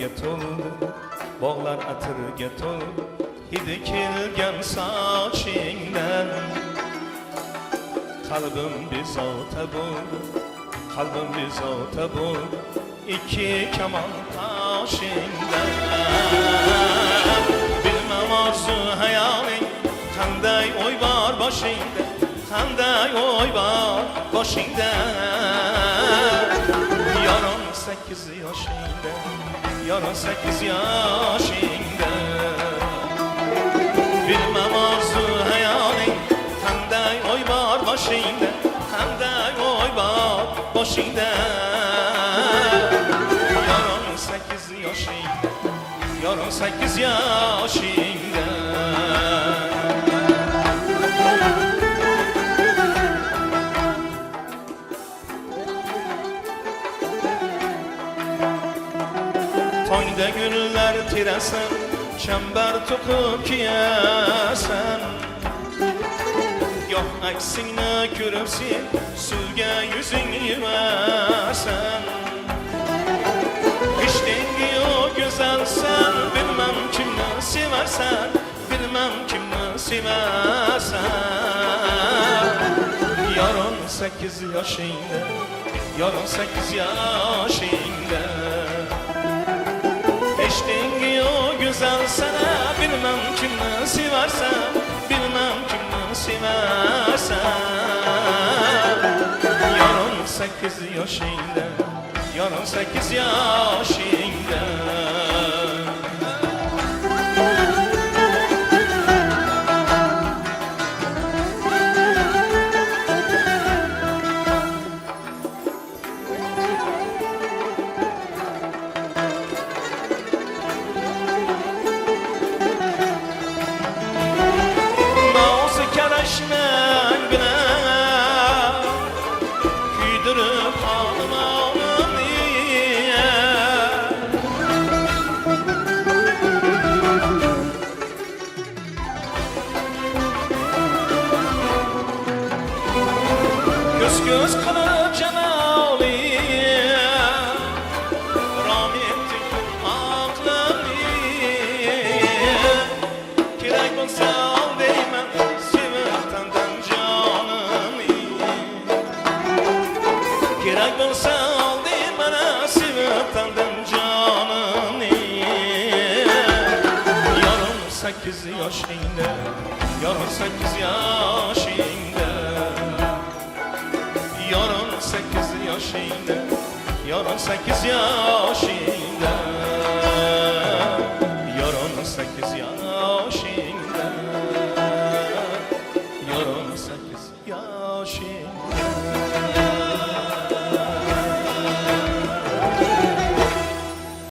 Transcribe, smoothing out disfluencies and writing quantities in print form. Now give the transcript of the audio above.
g'ullarga to'ldi, bog'lar atirga to'ldi, hidi kelgan sochingdan. Qalbim bezovta bo'ldi, qalbim bezovta bo'ldi, ikki kamon toshingdan. Bilmem orzu hayoling, qanday o'y bor boshingda, qanday o'y bor boshingda. Yaron 8 yoshingda, yaron 8 yoshingda. Bilmem orzu hayoling, qanday o'y bor boshingda, qanday o'y bor boshingda. Yaron 8 yoshingda, yaron 8 yoshingda. Tongda gullar terasan, chambar to'qib kiyasan. Goh aksingni ko'rib sen, suvga yuzing yuvasan. Ishtengi yo'q go'zalsan, bilmem kimni sevarsan, bilmem kimni sevarsan. Yaron 8 yoshingda, yaron 8 yoshingda. Ishtengi yo'q go'zalsan, bilmem kimni sevarsan, bilmem kimni sevarsan. Yaron 8 yoshingda, yaron 8 yoshingda. Göz kılıp cemali, rahmetlik aklımı. Kirek olsa al değmem, sevip tanıdan canımı. Kirek olsa al değmem, sevip tanıdan canımı. Yaron 8 yaşında, yaron 8 yaşında. Yaron 8 yaşında, yaron 8 yaşında.